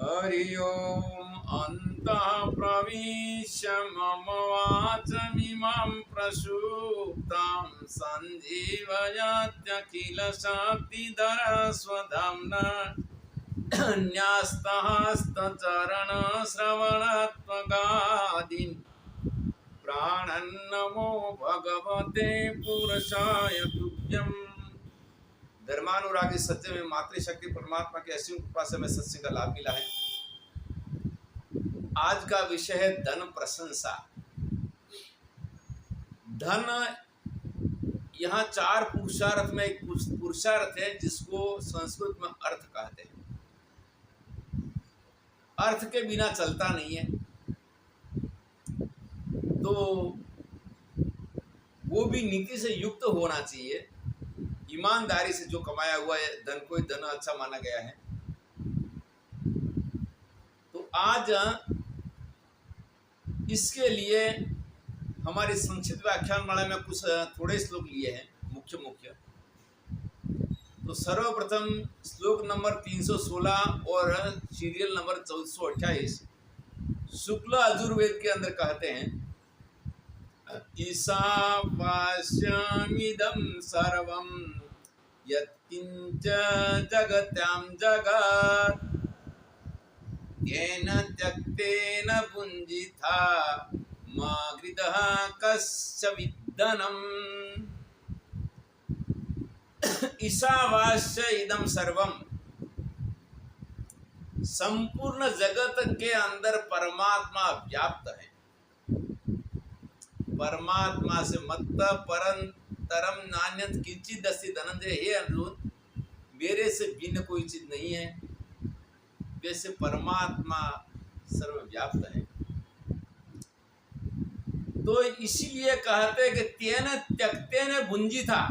हरि ओम अन्तः प्रविश्य मम वाचमिमां प्रसूप्तां सञ्जीवयत्यखिलशक्तिधर स्वधाम्ना न्यस्तहस्तचरणश्रवणत्वगादीन् प्राणन्नमो भगवते पुरुषाय तुभ्यम्। धर्मानुरागी सत्य में मातृशक्ति परमात्मा की असीम कृपा से हमें सत्संग का लाभ मिला है। आज का विषय है धन प्रशंसा। धन, यहाँ चार पुरुषार्थ में एक पुरुषार्थ है जिसको संस्कृत में अर्थ कहते हैं। अर्थ के बिना चलता नहीं है, तो वो भी नीति से युक्त होना चाहिए। ईमानदारी से जो कमाया हुआ है धन को ही धन अच्छा माना गया है। तो आज इसके लिए हमारी संक्षिप्त व्याख्यानमाला में कुछ थोड़े श्लोक लिए हैं, मुख्य। तो सर्वप्रथम श्लोक नंबर 316 और सीरियल नंबर 1428 शुक्ल यजुर्वेद के अंदर कहते हैं, ईशावास्यमिदं सर्वं यत्किंच जगत्यां जगत् येन त्यक्तेन भुञ्जिथा मा घृतः कस्यचिद्धनम्। ईशावास्य इदं सर्वम, संपूर्ण जगत के अंदर परमात्मा व्याप्त है। परमात्मा से मत्त परंतरम नान्यत किंचित अस्ति धनंजय। हे अर्जुन, मेरे से भिन्न कोई चीज नहीं है। वैसे परमात्मा सर्वव्याप्त है। तो इसीलिए कहते हैं कि तेन त्यक्तेन भुंजिथा।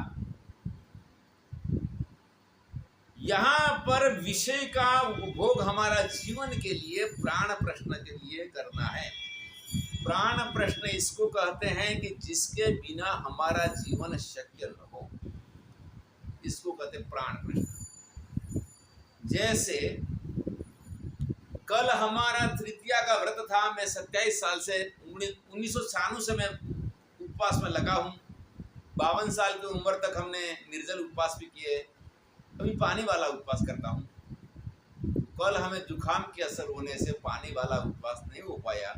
यहाँ पर विषय का उपभोग हमारा जीवन के लिए प्राण प्रश्न के लिए करना है। प्राण प्रश्न इसको कहते हैं कि जिसके बिना हमारा जीवन शक्य न हो, इसको कहते हैं प्राण प्रश्न। जैसे कल हमारा तृतीया का व्रत था। मैं 27 साल से 1996 से मैं उपवास में लगा हूँ। 52 साल की उम्र तक हमने निर्जल उपवास भी किए। अभी पानी वाला उपवास करता हूँ। कल हमें जुखाम के असर होने से पानी वाला उपवास नहीं हो पाया।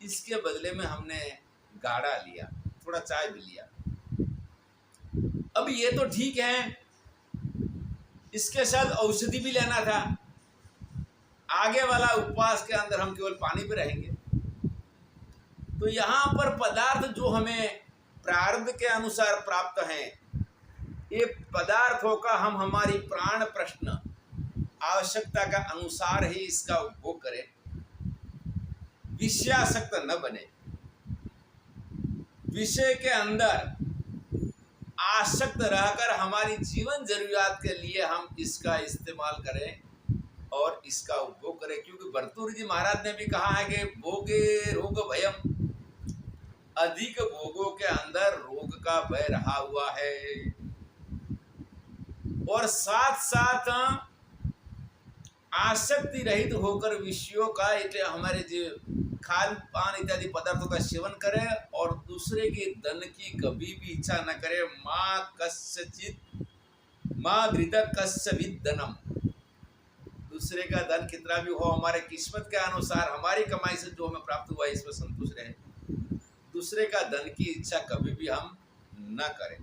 इसके बदले में हमने गाढ़ा लिया, थोड़ा चाय भी लिया। अब ये तो ठीक है, इसके साथ औषधि भी लेना था। आगे वाला उपवास के अंदर हम केवल पानी पे रहेंगे। तो यहाँ पर पदार्थ जो हमें प्रारब्ध के अनुसार प्राप्त हैं, ये पदार्थों का हम हमारी प्राण प्रश्न आवश्यकता का अनुसार ही इसका उपभोग करें, विषयासक्त न बने। विषय के अंदर आसक्त रहकर हमारी जीवन जरूरियात के लिए हम इसका इस्तेमाल करें और इसका उपभोग करें। क्योंकि भर्तृहरि जी महाराज ने भी कहा है कि भोगे रोग भयम, अधिक भोगों के अंदर रोग का भय रहा हुआ है। और साथ साथ आसक्ति रहित होकर विषयों का हमारे जो खान पान इत्यादि पदार्थों का सेवन करें और दूसरे के धन की कभी भी इच्छा न करें। माँ घृत कस्यचित् धनम। दूसरे का धन कितना भी हो, हमारे किस्मत के अनुसार हमारी कमाई से जो हमें प्राप्त हुआ है इसमें संतुष्ट रहे। दूसरे का धन की इच्छा कभी भी हम न करें।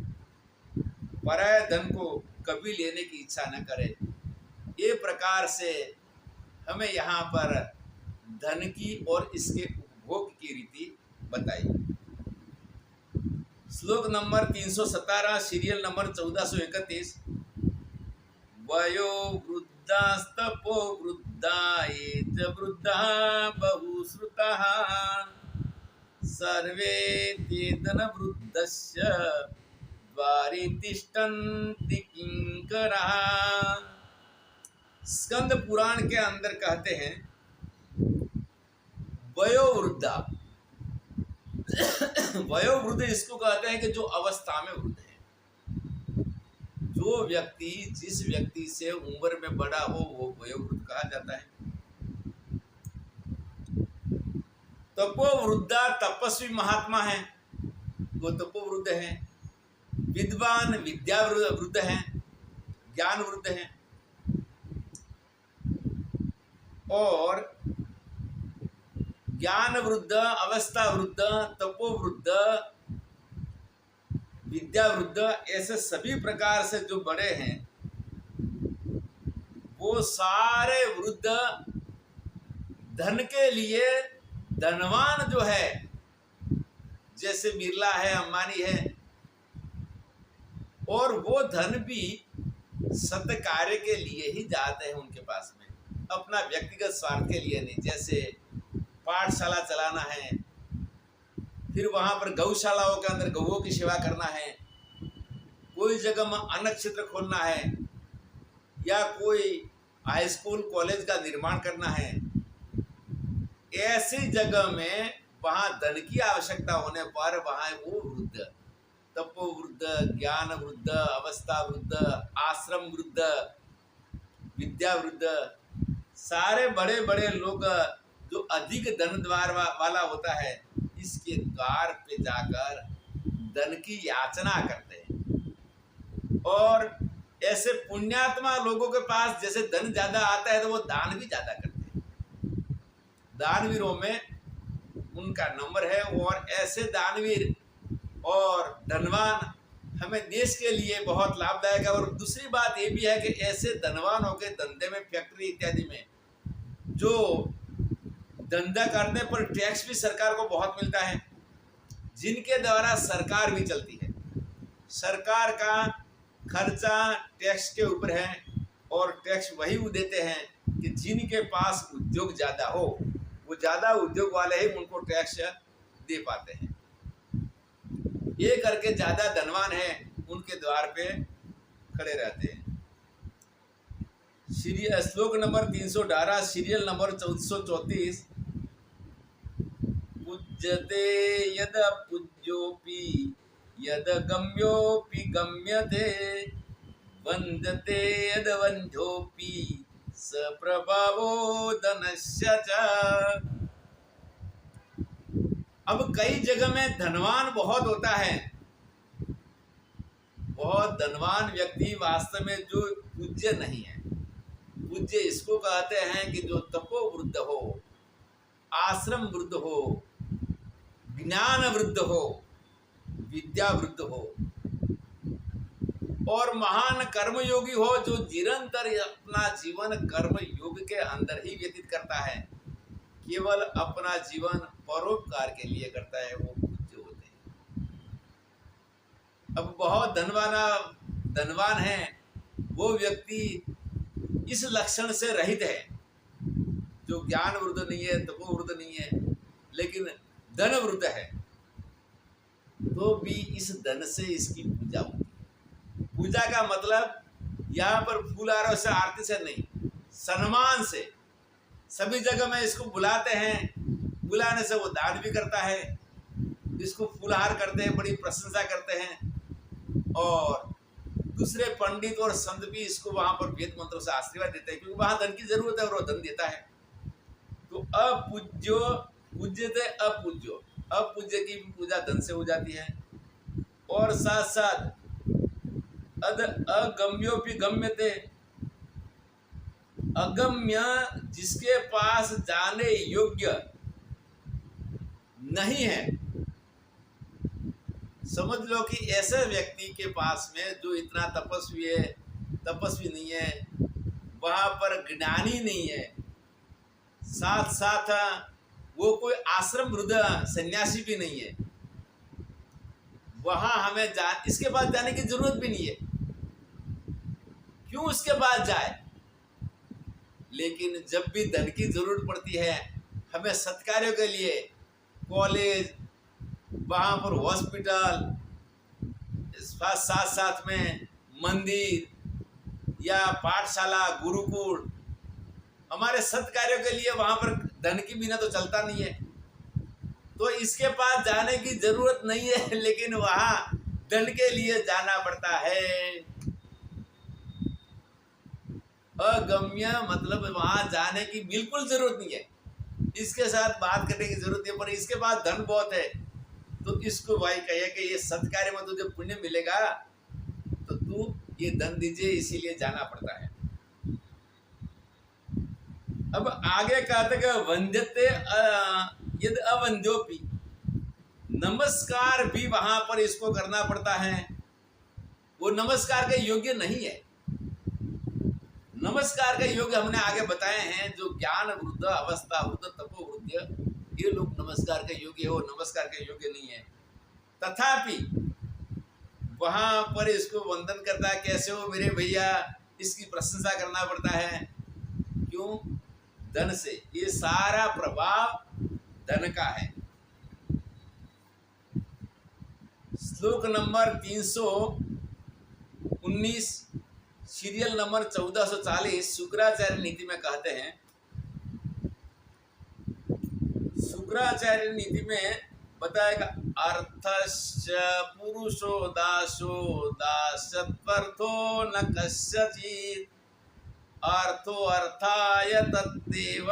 पराया धन को कभी लेने की इच्छा न करें। ये प्रकार से हमें यहाँ पर धन की और इसके उपभोग की रीति बताई। श्लोक नंबर 317 सीरियल नंबर 1431। वयो वृद्धास्तपो वृद्धा ये च वृद्धा बहुश्रुतः सर्वे ते धनवृद्धस्य द्वारे तिष्ठन्ति किंकरः। स्कंद पुराण के अंदर कहते हैं वयोवृद्धा। वयोवृद्ध इसको कहते हैं कि जो अवस्था में वृद्ध है। जो व्यक्ति जिस व्यक्ति से उम्र में बड़ा हो वो वयोवृद्ध कहा जाता है। तपोवृद्ध तपस्वी महात्मा है, वो तपोवृद्ध है। विद्वान विद्या वृद्ध है, ज्ञान वृद्ध है। और ज्ञान वृद्ध, अवस्था वृद्ध, तपोवृद्ध, विद्या वृद्ध, ऐसे सभी प्रकार से जो बड़े हैं वो सारे वृद्ध धन के लिए धनवान जो है, जैसे बिरला है, अंबानी है, और वो धन भी सत्य कार्य के लिए ही जाते हैं उनके पास में, अपना व्यक्तिगत स्वार्थ के लिए नहीं। जैसे पाठशाला चलाना है, फिर वहाँ पर गौशालाओं के अंदर गौओं की सेवा करना है, कोई जगह में अन्न क्षेत्र खोलना है, या कोई हाई स्कूल कॉलेज का निर्माण करना है, ऐसी जगह में वहाँ धन की आवश्यकता होने पर वहाँ वो वृद्ध, तपोवृद्ध, ज्ञान वृद्ध, अवस्था वृद्ध, आश्रम वृद्ध, विद्या वृद्ध, सारे बड़े बड़े लोग जो अधिक धन द्वार वाला होता है, इसके द्वार पे जाकर धन की याचना करते हैं। और ऐसे पुण्यात्मा लोगों के पास जैसे धन ज्यादा आता है तो वो दान भी ज्यादा करते हैं। दानवीरों में उनका नंबर है। और ऐसे दानवीर और धनवान हमें देश के लिए बहुत लाभदायक है। और दूसरी बात ये भी है कि ऐसे धनवानों के धंधे में, फैक्ट्री इत्यादि में जो धंधा करने पर टैक्स भी सरकार को बहुत मिलता है, जिनके द्वारा सरकार भी चलती है। सरकार का खर्चा टैक्स के ऊपर है, और टैक्स वही वो देते हैं कि जिनके पास उद्योग ज़्यादा हो, वो ज़्यादा उद्योग वाले ही उनको टैक्स दे पाते हैं। ये करके ज़्यादा धनवान है उनके द्वार पे खड़े रहते हैं। श्लोक नंबर 318, सीरियल नंबर 1434। पूज्यते यद पूज्योपि यद गम्योपि गम्यते, वंदते यद वंद्योपि स प्रभावो धनस्य च। अब कई जगह में धनवान बहुत होता है, बहुत धनवान व्यक्ति वास्तव में जो पूज्य नहीं है। पूज्य इसको कहते हैं कि जो तपोवृद्ध हो, आश्रम वृद्ध हो, ज्ञान वृद्ध हो, विद्या वृद्ध हो, और महान कर्मयोगी हो, जो निरंतर अपना जीवन कर्म योग के अंदर ही व्यतीत करता है, केवल अपना जीवन परोपकार के लिए करता है, वो पूज्य होते हैं। अब बहुत धनवान है वो व्यक्ति इस लक्षण से रहित है, जो ज्ञान वृद्ध नहीं है, तपो वृद्ध नहीं है, लेकिन धन वृद्ध है, तो भी इस धन से इसकी पूजा होती है। पूजा का मतलब यहाँ पर फूलहारों से, आरती से नहीं, सम्मान से। सभी जगह में इसको बुलाते हैं, बुलाने से वो दान भी करता है, इसको फूलहार करते हैं, बड़ी प्रशंसा करते हैं, और दूसरे पंडित और संत भी इसको वहाँ पर वेद मंत्रों से आशीर्वाद देते हैं, क्योंकि वहाँ धन की जरूरत है और वो धन देता है। तो अपूज्यो पूज्यते अपूज्यो, अपूज्य की पूजा धन से हो जाती है। और साथ साथ अगम्योपि गम्यते, अगम्य जिसके पास जाने योग्य नहीं है, समझ लो कि ऐसे व्यक्ति के पास में जो इतना तपस्वी है, तपस्वी नहीं है, वहाँ पर ज्ञानी नहीं है, साथ साथ वो कोई आश्रम वृद्ध सन्यासी भी नहीं है, वहाँ हमें इसके पास जाने की जरूरत भी नहीं है। क्यों उसके पास जाए? लेकिन जब भी धन की जरूरत पड़ती है, हमें सत्कार्यों के लिए कॉलेज, वहाँ पर हॉस्पिटल, साथ साथ में मंदिर या पाठशाला, गुरुकुल, हमारे सत्कार्यों के लिए वहाँ पर धन की बिना तो चलता नहीं है। तो इसके पास जाने की जरूरत नहीं है, लेकिन वहाँ धन के लिए जाना पड़ता है। अगम्य मतलब वहाँ जाने की बिल्कुल जरूरत नहीं है, इसके साथ बात करने की जरूरत है, पर इसके पास धन बहुत है, तो इसको भाई कहे कि ये सत्कार्य में तुझे पुण्य मिलेगा, तो तू ये धन दीजिए, इसीलिए जाना पड़ता है। अब आगे कहते कि वंद्यते यद अवंद्योपि, नमस्कार भी वहां पर इसको करना पड़ता है, वो नमस्कार के योग्य नहीं है। नमस्कार के योग्य हमने आगे बताए हैं, जो ज्ञान वृद्ध अवस्था वृद्ध तपो वृद्ध, ये लोग नमस्कार के योग्य है, वो नमस्कार के योग्य नहीं है। तथापि वहां पर इसको वंदन करता है, कैसे हो मेरे भैया, इसकी प्रशंसा करना पड़ता है। क्यों? धन से, ये सारा प्रभाव धन का है। श्लोक नंबर 319 सीरियल नंबर 1440 शुक्राचार्य नीति में कहते हैं, शुक्राचार्य नीति में बताएगा, अर्थस्य पुरुषो दासो दासत्वर्थो न कस्यचित्, अर्थो अर्थाय तत्तेव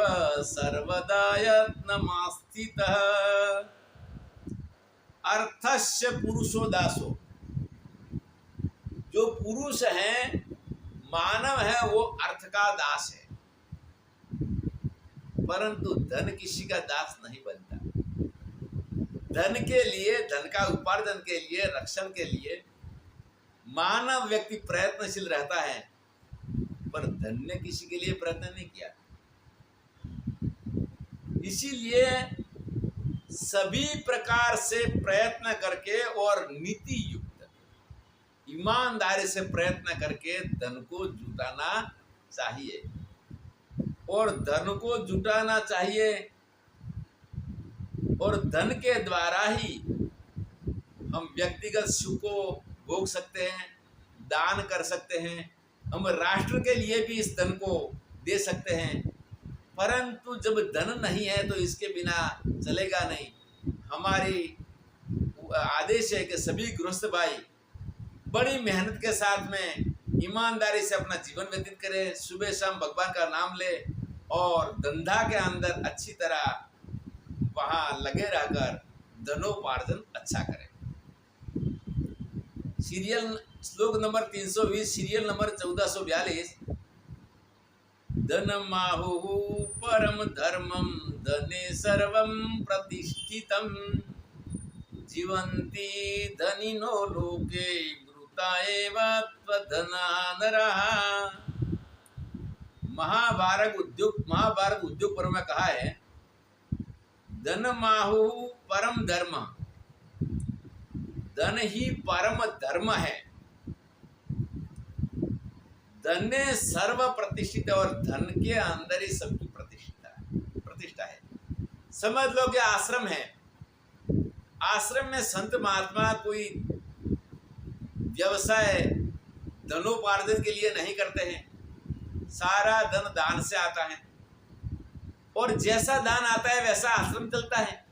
सर्वदा यत्नमास्थितः। अर्थस्य पुरुषो दासो, जो पुरुष है, मानव है, वो अर्थ का दास है, परंतु धन किसी का दास नहीं बनता। धन के लिए, धन का उपार्जन के लिए, रक्षण के लिए मानव व्यक्ति प्रयत्नशील रहता है, पर धन ने किसी के लिए प्रयत्न नहीं किया। इसीलिए सभी प्रकार से प्रयत्न करके और नीति युक्त ईमानदारी से प्रयत्न करके धन को जुटाना चाहिए, और धन को जुटाना चाहिए, और धन के द्वारा ही हम व्यक्तिगत सुख को भोग सकते हैं, दान कर सकते हैं, हम राष्ट्र के लिए भी इस धन को दे सकते हैं। परंतु जब धन नहीं है तो इसके बिना चलेगा नहीं। हमारी आदेश है कि सभी गृहस्थ भाई बड़ी मेहनत के साथ में ईमानदारी से अपना जीवन व्यतीत करें, सुबह शाम भगवान का नाम ले, और धंधा के अंदर अच्छी तरह वहाँ लगे रहकर धनोपार्जन अच्छा करें। सीरियल श्लोक नंबर 320 सीरियल नंबर 1442, धनमाहुः परम धर्मम धने सर्वं प्रतिष्ठितम्, जीवन्ति धनिनो लोके मृता एव त्वधना नरः। महाभारत उद्योग पर्व में कहा है, धनमाहुः परम धर्म, धन ही परम धर्म है, धन सर्व प्रतिष्ठित, और धन के अंदर ही सबकी प्रतिष्ठा है। समझ लो कि आश्रम है, आश्रम में संत महात्मा कोई व्यवसाय धनोपार्जन के लिए नहीं करते हैं, सारा धन दान से आता है, और जैसा दान आता है वैसा आश्रम चलता है।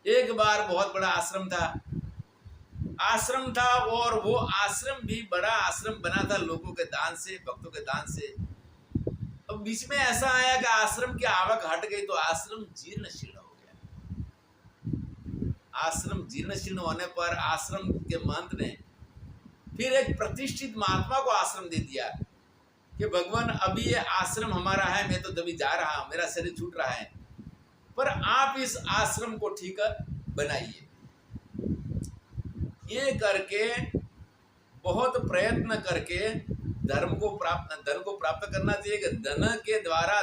एक बार बहुत बड़ा आश्रम था, और वो आश्रम भी बड़ा आश्रम बना था लोगों के दान से, भक्तों के दान से। अब बीच में ऐसा आया कि आश्रम की आवक हट गई, तो आश्रम जीर्ण शीर्ण हो गया। आश्रम जीर्ण शीर्ण होने पर आश्रम के महंत ने फिर एक प्रतिष्ठित महात्मा को आश्रम दे दिया कि भगवान अभी ये आश्रम हमारा है, मैं तो तभी जा रहा हूँ, मेरा शरीर छूट रहा है, पर आप इस आश्रम को ठीक बनाइए। ये करके बहुत प्रयत्न करके धन को प्राप्त करना चाहिए कि धन के द्वारा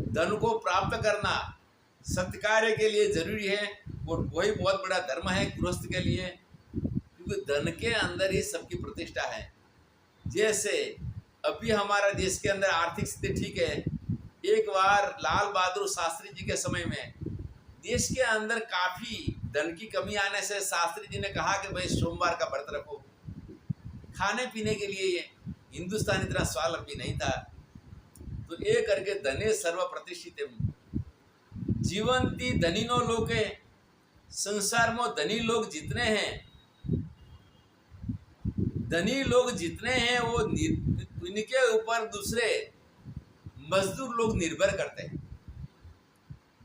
धन को प्राप्त करना सत्कार्य के लिए जरूरी है, और वही बहुत बड़ा धर्म है गृहस्थ के लिए, क्योंकि धन के अंदर ही सबकी प्रतिष्ठा है। जैसे अभी हमारा देश के अंदर आर्थिक स्थिति ठीक है, एक बार लाल बहादुर शास्त्री जी के समय में देश के अंदर काफी धन की कमी आने से शास्त्री जी ने कहा कि भाई सोमवार का व्रत रखो। खाने पीने के लिए ये हिंदुस्तान इतना स्वावलंबी नहीं था, तो ये करके धने सर्व प्रतिष्ठित, जीवंती धनिनो लोके, संसार में धनी लोग जितने हैं, धनी लोग जितने हैं वो इनके ऊपर दूसरे मजदूर लोग निर्भर करते हैं।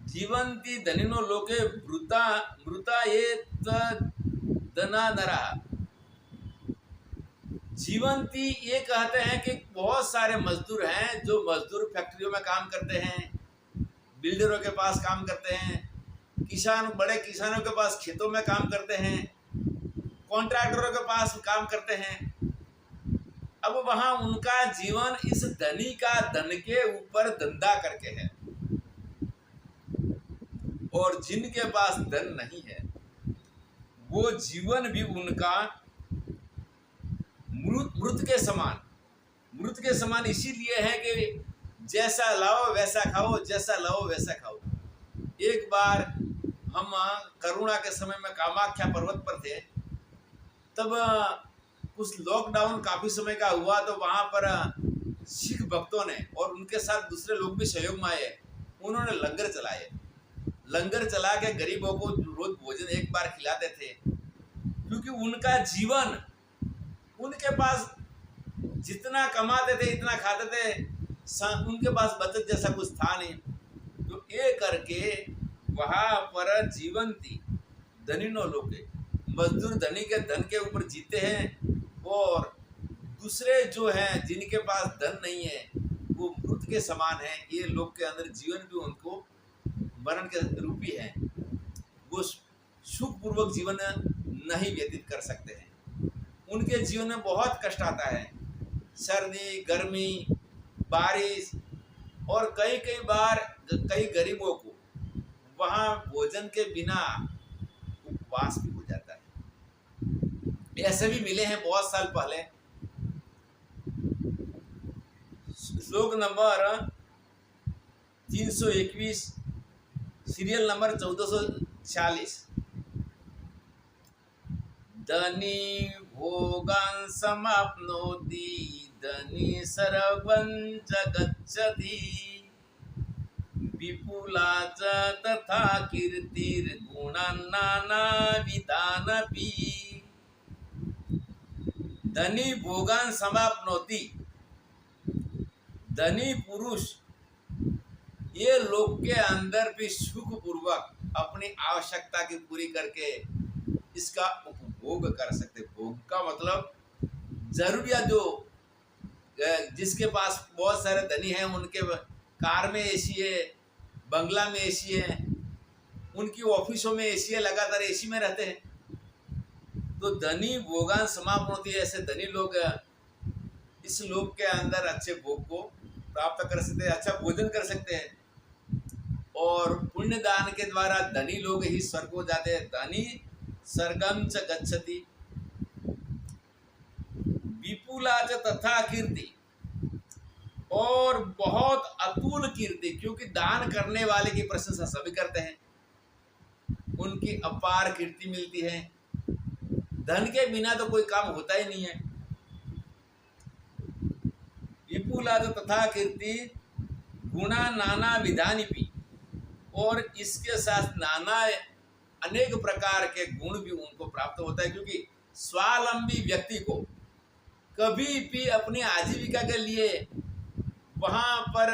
जीवंती धनिनो लोके मृता मृता ये दना नरा। जीवंती ये कहते हैं कि बहुत सारे मजदूर हैं जो मजदूर फैक्ट्रियों में काम करते हैं, बिल्डरों के पास काम करते हैं, किसान बड़े किसानों के पास खेतों में काम करते हैं, कॉन्ट्रैक्टरों के पास काम करते हैं। अब वहां उनका जीवन इस धनी का धन के ऊपर धंधा करके है, और जिनके पास धन नहीं है वो जीवन भी उनका मृत के समान इसीलिए है कि जैसा लाओ वैसा खाओ, जैसा लाओ वैसा खाओ। एक बार हम करुणा के समय में कामाख्या पर्वत पर थे, तब कुछ लॉकडाउन काफी समय का हुआ, तो वहां पर सिख भक्तों ने और उनके साथ दूसरे लोग भी सहयोग में आए, उन्होंने लंगर चलाए। लंगर चला के गरीबों को रोज भोजन एक बार खिलाते थे, क्योंकि उनका जीवन, उनके पास जितना कमाते थे इतना खाते थे, उनके पास बचत जैसा कुछ था नहीं। तो ये करके वहां पर जीवन थी धनिनो लोके, मजदूर धनी के धन के ऊपर जीते हैं, और दूसरे जो हैं जिनके पास धन नहीं है वो मृत के समान है। ये लोग के अंदर जीवन भी उनको मरण के रूपी है, वो सुखपूर्वक जीवन नहीं व्यतीत कर सकते हैं। उनके जीवन में बहुत कष्ट आता है, सर्दी, गर्मी, बारिश, और कई बार कई गरीबों को वहाँ भोजन के बिना उपवास भी हो जाता है। ऐसे भी मिले हैं बहुत साल पहले। श्लोक नंबर 321, सीरियल नंबर 1440। धनी भोगान् समाप्नोति, धनी सर्वं च गच्छति, विपुला च तथा कीर्तिर्गुणान् नानाविधानपि। धनी भोगान् समाप्नोति, धनी पुरुष ये लोक के अंदर भी सुख पूर्वक अपनी आवश्यकता की पूरी करके इसका उपभोग कर सकते। भोग का मतलब जरूरियात, जो जिसके पास बहुत सारे धनी हैं उनके कार में एसी है, बंगला में एसी है, उनकी ऑफिसों में एसी है, लगातार एसी में रहते हैं। तो धनी भोगान समाप्त होती है, ऐसे धनी लोग इस लोक के अंदर अच्छे भोग को प्राप्त कर सकते हैं, अच्छा भोजन कर सकते हैं, और पुण्य दान के द्वारा धनी लोग ही स्वर्ग को जाते हैं। धनी स्वर्गम च गच्छति, विपुला च तथा कीर्ति, और बहुत अतुल कीर्ति, क्योंकि दान करने वाले की प्रशंसा सभी करते हैं, उनकी अपार कीर्ति मिलती है। धन के बिना तो कोई काम होता ही नहीं है। विपुला च तथा कीर्ति गुणा नाना विधानिपि, और इसके साथ नाना अनेक प्रकार के गुण भी उनको प्राप्त होता है, क्योंकि स्वावलंबी व्यक्ति को कभी भी अपनी आजीविका के लिए वहाँ पर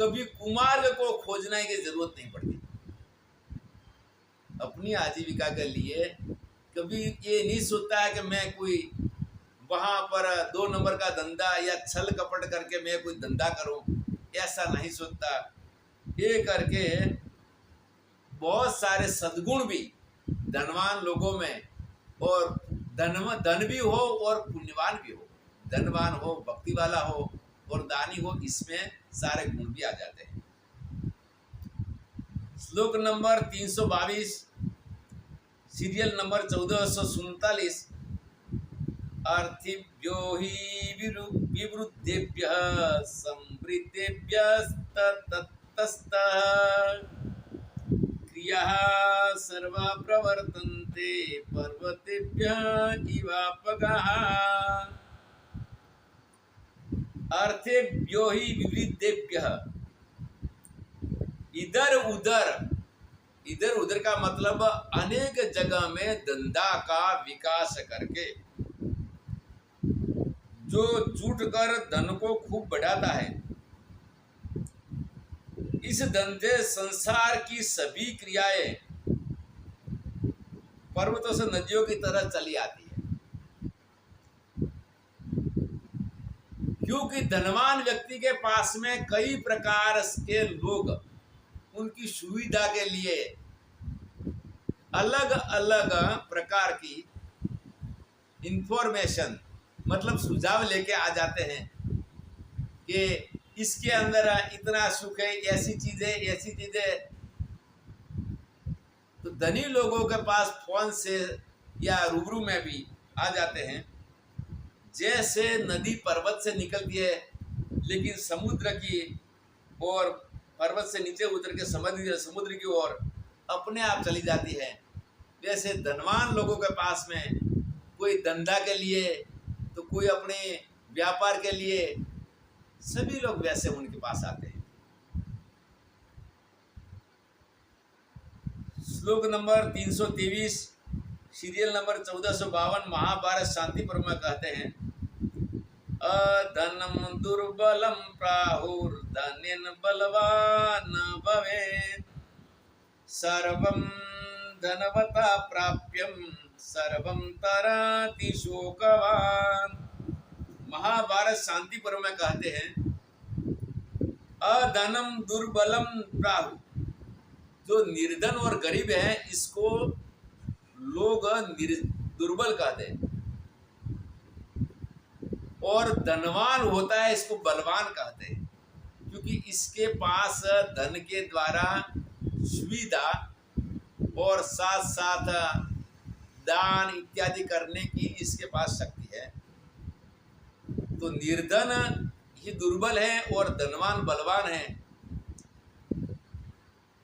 कभी कुमार्ग को खोजने की जरूरत नहीं पड़ती। अपनी आजीविका के लिए कभी ये नहीं सोचता है कि मैं कोई वहाँ पर 2 नंबर का धंधा या छल कपट करके मैं कोई धंधा करूं, ऐसा नहीं सोचता। ये करके बहुत सारे सद्गुण भी धनवान लोगों में, और धन भी हो और पुण्यवान भी हो, धनवान हो, भक्ति वाला हो और दानी हो, इसमें सारे गुण भी आ जाते हैं। श्लोक नंबर 322, सीरियल नंबर 1447। अर्थिभ्यो हि विवृद्धेभ्यः संवृद्धेभ्यस्ततस्तः क्रियाः सर्वा प्रवर्तन्ते पर्वतेभ्यः इवापगाः। अर्थेभ्यो हि विवृद्धेभ्यः, इधर उधर का मतलब अनेक जगह में धंधा का विकास करके जो जुट कर धन को खूब बढ़ाता है, इस धंधे संसार की सभी क्रियाएं पर्वतों से नदियों की तरह चली आती है, क्योंकि धनवान व्यक्ति के पास में कई प्रकार के लोग उनकी सुविधा के लिए अलग अलग प्रकार की इंफॉर्मेशन मतलब सुझाव लेके आ जाते हैं कि इसके अंदर इतना सुख है, ऐसी चीजें। तो धनी लोगों के पास फोन से या रूबरू में भी आ जाते हैं। जैसे नदी पर्वत से निकलती है लेकिन समुद्र की और पर्वत से नीचे उतर के समुद्र की ओर अपने आप चली जाती है, वैसे धनवान लोगों के पास में कोई धंधा के लिए तो कोई अपने व्यापार के लिए, सभी लोग वैसे उनके पास आते हैं। श्लोक नंबर 323 सीरियल नंबर 1452 महाभारत शांति पर्व में कहते हैं, अधनम दुर्बलम प्राहुर्धनेन बलवान भवेत्, सर्वं धनवता प्राप्यम सर्वं तरति शोकवान। महाभारत शांति पर्व में कहते हैं, अधनम दुर्बलम प्राहु, जो निर्धन और गरीब है इसको लोग दुर्बल कहते हैं, और धनवान होता है इसको बलवान कहते हैं, क्योंकि इसके पास धन के द्वारा सुविधा और साथ साथ दान इत्यादि करने की इसके पास शक्ति है। तो निर्धन ही दुर्बल है और धनवान बलवान है।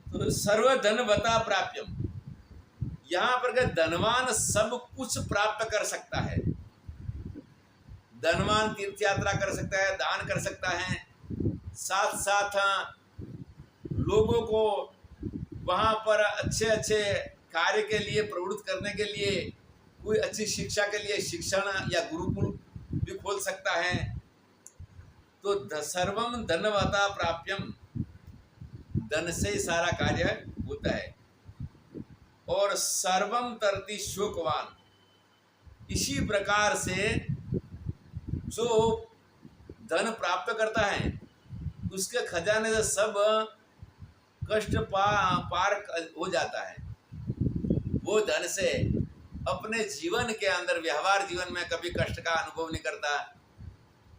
तो सर्व धनवता प्राप्यम, यहाँ पर धनवान सब कुछ प्राप्त कर सकता है। धनवान तीर्थ यात्रा कर सकता है, दान कर सकता है, साथ साथ लोगों को वहाँ पर अच्छे अच्छे कार्य के लिए प्रवृत्त करने के लिए, कोई अच्छी शिक्षा के लिए शिक्षण या गुरुकुल भी खोल सकता है। तो सर्वम धनवता प्राप्यम, धन से ही सारा कार्य होता है। और सर्वम तरति शोकवान, इसी प्रकार से जो धन प्राप्त करता है उसके खजाने से सब कष्ट पार हो जाता है। वो धन से अपने जीवन के अंदर व्यवहार जीवन में कभी कष्ट का अनुभव नहीं करता,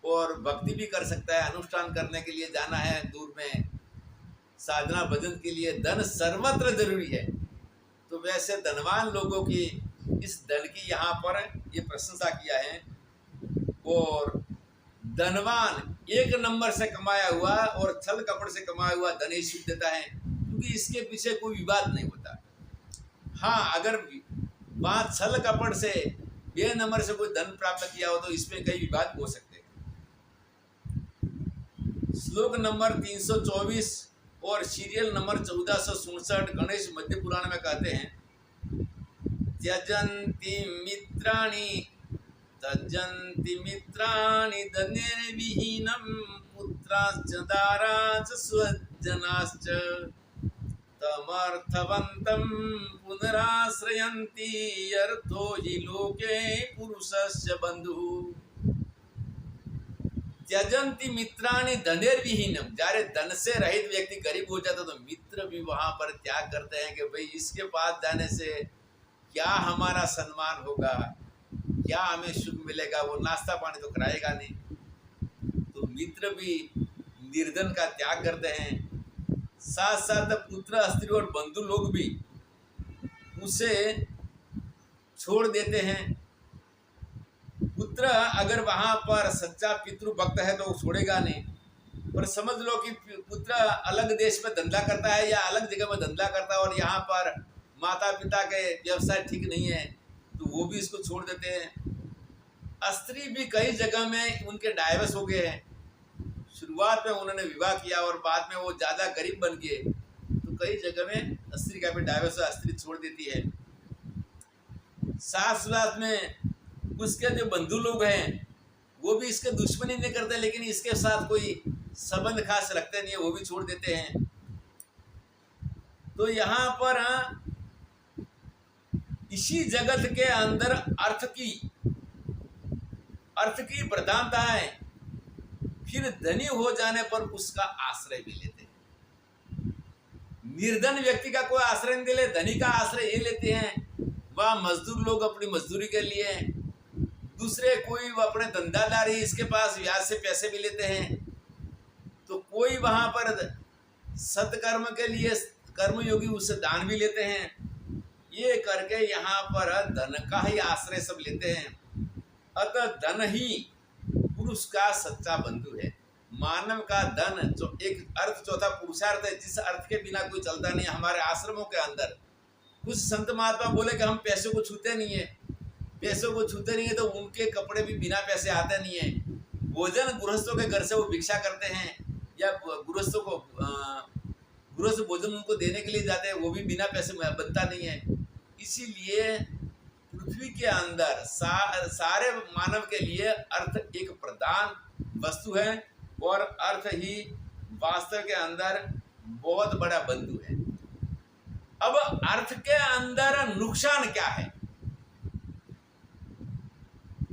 और भक्ति भी कर सकता है। अनुष्ठान करने के लिए जाना है दूर में, साधना भजन के लिए धन सर्वत्र जरूरी है। तो वैसे धनवान लोगों की इस धन की यहाँ पर ये प्रशंसा किया है। और धनवान एक नंबर से कमाया हुआ और छल कपट से कमाया हुआ धन ही सुख देता है, क्योंकि इसके पीछे कोई विवाद नहीं होता। हाँ, अगर वहाँ छल कपट से बे नंबर से कोई धन प्राप्त किया हो तो इसमें कई विवाद हो सकते हैं। श्लोक नंबर 324 और सीरियल नंबर 1467 गणेश मध्य पुराण में कहते हैं, त्यजन्ति मित्राणि धनेर्विहीनं पुत्राश्च दाराश्च स्वजनाश्च तमर्थवन्तं पुनराश्रयन्ति अर्थो हि लोके पुरुषस्य बंधुः। त्यजन्ति मित्राणि धनेर्विहीनम, जारे धन से रहित व्यक्ति गरीब हो जाता तो मित्र भी वहां पर त्याग करते हैं कि भाई इसके पास जाने से क्या हमारा सम्मान होगा, क्या हमें सुख मिलेगा, वो नाश्ता पानी तो कराएगा नहीं। तो मित्र भी निर्धन का त्याग करते हैं। साथ साथ पुत्र स्त्री और बंधु लोग भी उसे छोड़ देते हैं। पुत्र अगर वहां पर सच्चा पितृभक्त है तो वो छोड़ेगा नहीं, पर समझ लो कि पुत्र अलग देश में धंधा करता है या अलग जगह में धंधा करता है और यहाँ पर माता पिता के व्यवसाय ठीक नहीं है तो वो भी इसको छोड़ देते हैं। स्त्री भी कई जगह में उनके डाइवर्स हो गए हैं। शुरुआत में उन्होंने विवाह किया और बाद में वो ज़्यादा गरीब बन गए तो कई जगह में स्त्री का भी डाइवर्स, स्त्री छोड़ देती है। साथ साथ में उसके जो बंधु लोग हैं वो भी इसके दुश्मनी नहीं करते, लेकिन इसके साथ कोई संबंध खास रखते नहीं है, वो भी छोड़ देते हैं। तो यहाँ पर इसी जगत के अंदर अर्थ की प्रधानता है, फिर धनी हो जाने पर उसका आश्रय भी लेते हैं। निर्धन व्यक्ति का कोई आश्रय नहीं ले, धनी का आश्रय ये लेते हैं। वह मजदूर लोग अपनी मजदूरी के लिए, दूसरे कोई अपने धंधादारी इसके पास ब्याज से पैसे भी लेते हैं, तो कोई वहां पर सत्कर्म के लिए कर्मयोगी उससे दान भी लेते हैं। ये करके यहाँ पर धन का ही आश्रय सब लेते हैं। अतः धन ही पुरुष का सच्चा बंधु है। मानव का धन जो एक अर्थ, चौथा पुरुषार्थ है, जिस अर्थ के बिना कोई चलता नहीं। हमारे आश्रमों के अंदर कुछ संत महात्मा बोले कि हम पैसों को छूते नहीं है, पैसों को छूते नहीं है, तो उनके कपड़े भी बिना पैसे आते नहीं है। भोजन गृहस्थों के घर से वो भिक्षा करते हैं, या गृहस्थों को गृहस्थ भोजन उनको देने के लिए जाते हैं, वो भी बिना पैसे बनता नहीं है। इसीलिए पृथ्वी के अंदर सारे मानव के लिए अर्थ एक प्रधान वस्तु है, और अर्थ ही वास्तव के अंदर बहुत बड़ा बंधु है। अब अर्थ के अंदर नुकसान क्या है?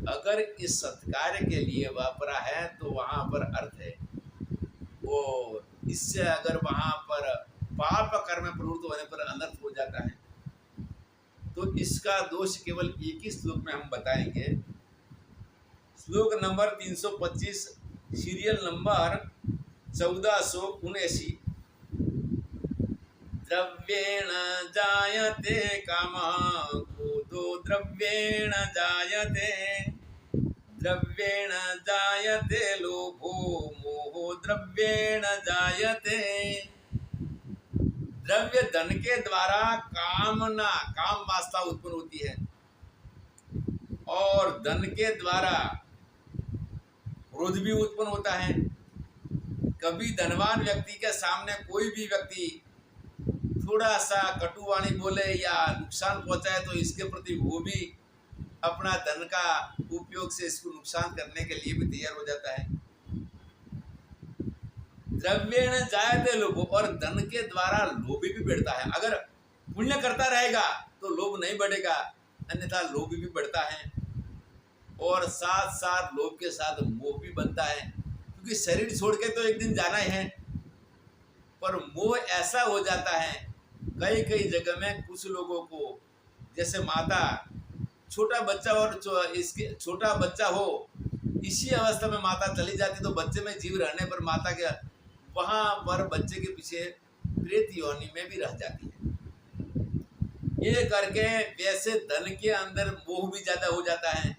अगर इस सत्कार्य के लिए वापरा है तो वहां पर अर्थ है, वो इससे अगर वहां पर पाप कर्म प्रवृत्त होने पर अनर्थ हो जाता है। तो इसका दोष केवल एक ही श्लोक में हम बताएंगे। श्लोक नंबर 325, सीरियल नंबर 1479। द्रव्येण जायते कामः, क्रोधो द्रव्येण जायते, द्रव्येण जायते लोभो, मोहो द्रव्येण जायते। द्रव्य धन के द्वारा कामना, काम वासना उत्पन्न होती है, और धन के द्वारा क्रोध भी उत्पन्न होता है। कभी धनवान व्यक्ति के सामने कोई भी व्यक्ति थोड़ा सा कटुवाणी बोले या नुकसान पहुंचाए, तो इसके प्रति वो भी अपना धन का उपयोग से इसको नुकसान करने के लिए भी तैयार हो जाता है। द्रव्येण जायते लोभ, और धन के द्वारा लोभी भी बढ़ता है। अगर पुण्य करता रहेगा तो लोभ नहीं बढ़ेगा, अन्यथा लोभ भी बढ़ता है। और साथ साथ लोभ के साथ मोह भी बनता है, क्योंकि शरीर छोड़ के तो एक दिन जाना ही है। पर मोह ऐसा हो जाता है कई कई जगह में, कुछ लोगों को, जैसे माता, छोटा बच्चा और इसके छोटा बच्चा हो, इसी अवस्था में माता चली जाती, तो बच्चे में जीव रहने पर माता के वहां पर बच्चे के पीछे प्रेत योनि में भी रह जाती है। ये करके वैसे धन के अंदर मोह भी ज्यादा हो जाता है।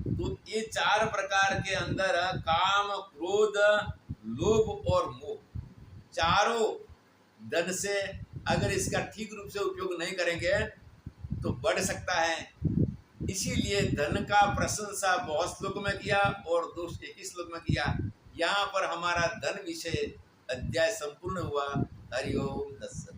तो ये चार प्रकार के अंदर काम, क्रोध, लोभ और मोह, चारों धन से अगर इसका ठीक रूप से उपयोग नहीं करेंगे तो बढ़ सकता है। इसीलिए धन का प्रशंसा बहुत श्लोक में किया और दोष एक ही श्लोक में किया। यहाँ पर हमारा धन विषय अध्याय संपूर्ण हुआ। हरि ओम तत्सत।